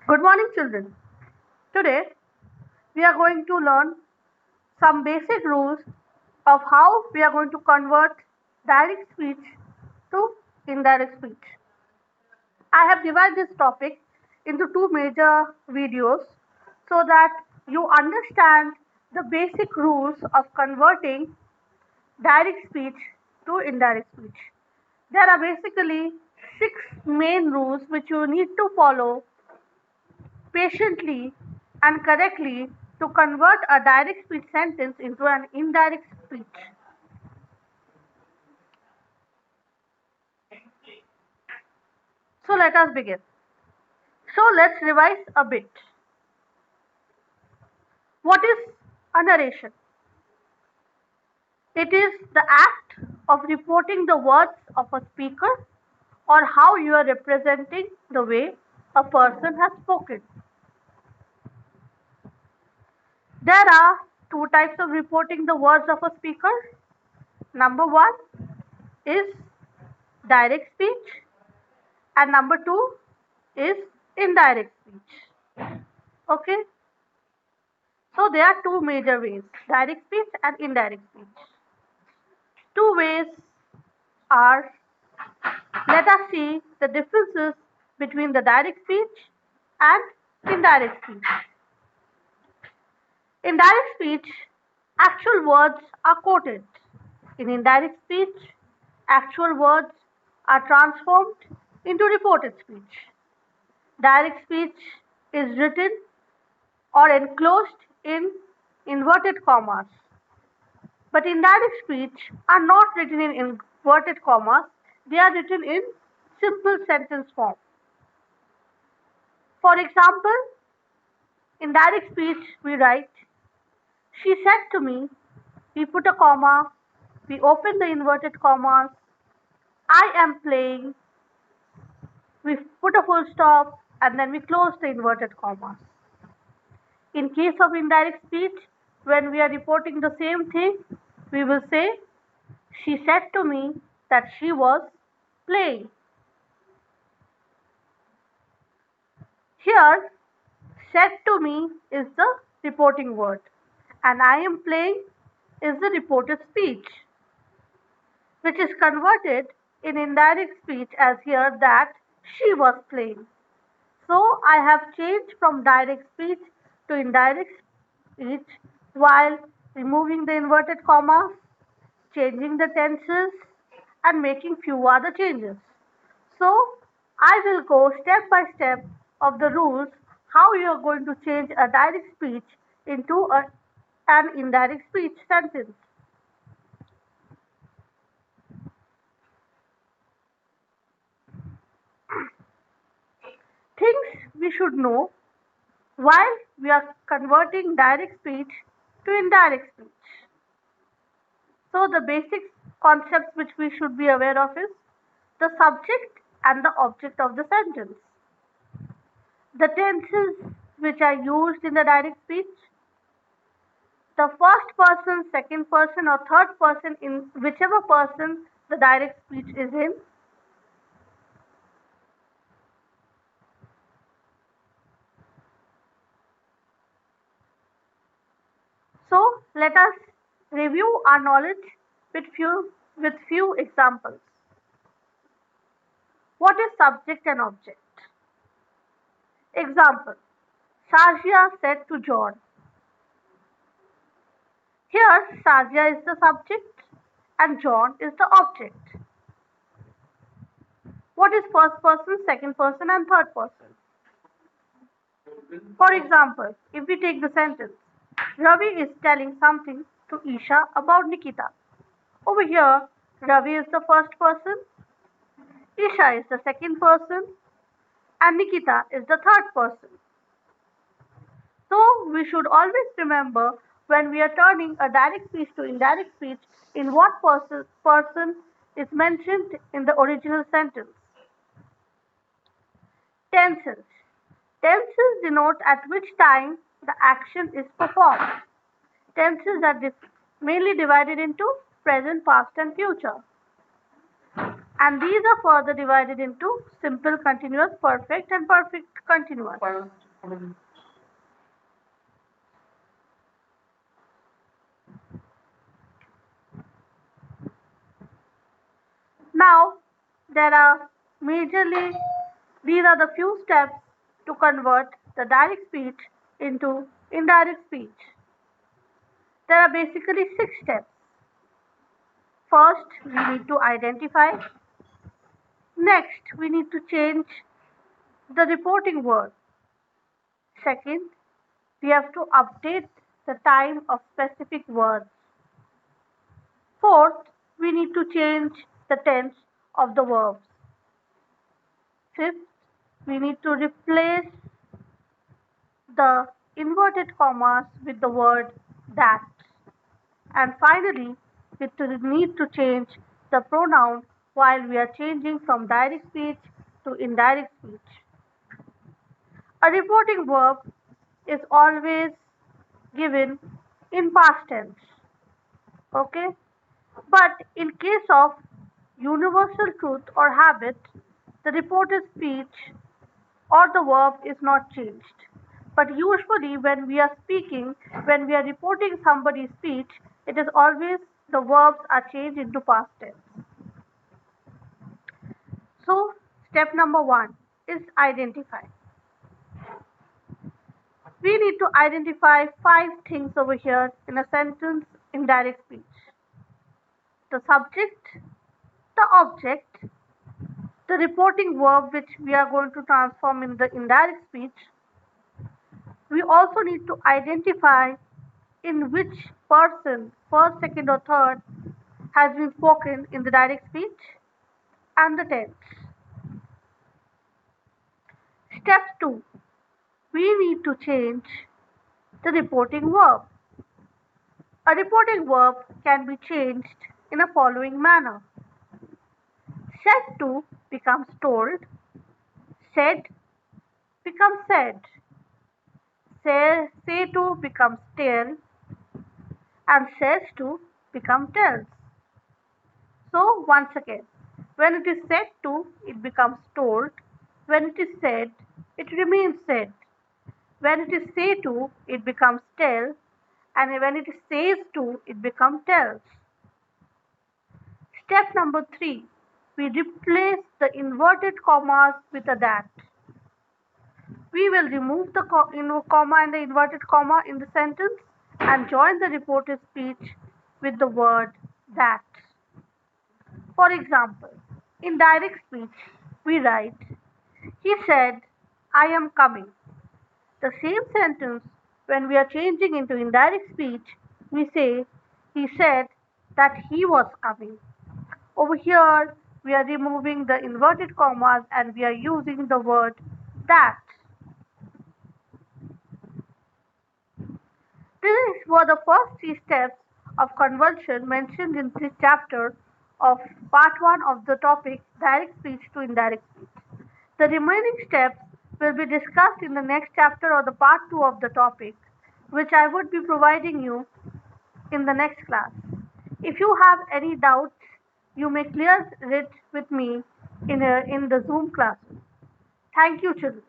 Good morning, children. Today we are going to learn some basic rules of how we are going to convert direct speech to indirect speech. I have divided this topic into two major videos so that you understand the basic rules of converting direct speech to indirect speech. There are basically six main rules which you need to follow patiently and correctly to convert a direct speech sentence into an indirect speech. So let us begin. So let's revise a bit. What is a narration? It is the act of reporting the words of a speaker or how you are representing the way a person has spoken. There are two types of reporting the words of a speaker. Number one is direct speech, and number two is indirect speech. Okay, so there are two major ways, direct speech and indirect speech. Two ways are, let us see the differences between the direct speech and indirect speech. In direct speech, actual words are quoted. In indirect speech, actual words are transformed into reported speech. Direct speech is written or enclosed in inverted commas, but indirect speech are not written in inverted commas, they are written in simple sentence form. For example, in direct speech we write, she said to me, we put a comma, we open the inverted commas, I am playing, we put a full stop, and then we close the inverted commas. In case of indirect speech, when we are reporting the same thing, we will say, she said to me that she was playing. Here, said to me is the reporting word, and I am playing is the reported speech, which is converted in indirect speech as here that she was playing. So I have changed from direct speech to indirect speech while removing the inverted commas, changing the tenses, and making few other changes. So I will go step by step of the rules how you are going to change a direct speech into an indirect speech sentence. Things we should know while we are converting direct speech to indirect speech. So the basic concepts which we should be aware of is the subject and the object of the sentence, the tenses which are used in the direct speech, the first person, second person, or third person in whichever person the direct speech is in. So let us review our knowledge with few examples. What is subject and object? Example: Shazia said to John. Here, Shazia is the subject and John is the object. What is first person, second person, and third person? For example, if we take the sentence, Ravi is telling something to Isha about Nikita. Over here, Ravi is the first person, Isha is the second person, and Nikita is the third person. So we should always remember when we are turning a direct speech to indirect speech in what person is mentioned in the original sentence. Tenses. Tenses denote at which time the action is performed. Tenses are mainly divided into present, past, and future. And these are further divided into simple continuous, perfect, and perfect continuous. Now, there are majorly, these are the few steps to convert the direct speech into indirect speech. There are basically 6 steps. First, we need to identify. Next, we need to change the reporting word. Second, we have to update the time of specific words. Fourth, we need to change the tense of the verbs. Fifth, we need to replace the inverted commas with the word that. And finally, we need to change the pronoun while we are changing from direct speech to indirect speech. A reporting verb is always given in past tense. Okay? But in case of universal truth or habit, the reported speech or the verb is not changed. But usually, when we are speaking, when we are reporting somebody's speech, it is always the verbs are changed into past tense. So, step number 1 is identify. We need to identify 5 things over here in a sentence in direct speech: the subject, the object, the reporting verb which we are going to transform in the indirect speech. We also need to identify in which person, first, second, or third, has been spoken in the direct speech, and the tense. Step 2. We need to change the reporting verb. A reporting verb can be changed in a following manner. Said to becomes told, said becomes said, say to becomes tell, and says to becomes tells. So, once again, when it is said to, it becomes told. When it is said, it remains said. When it is say to, it becomes tell. And when it is says to, it becomes tells. Step number 3. We replace the inverted commas with a that. We will remove the comma and the inverted comma in the sentence and join the reported speech with the word that. For example, in direct speech, we write, he said, I am coming. The same sentence, when we are changing into indirect speech, we say, he said that he was coming. Over here, we are removing the inverted commas and we are using the word that. These were the first 3 steps of conversion mentioned in this chapter of part 1 of the topic direct speech to indirect speech. The remaining steps will be discussed in the next chapter or the part 2 of the topic, which I would be providing you in the next class. If you have any doubts, you may clear it with me in the Zoom class. Thank you, children.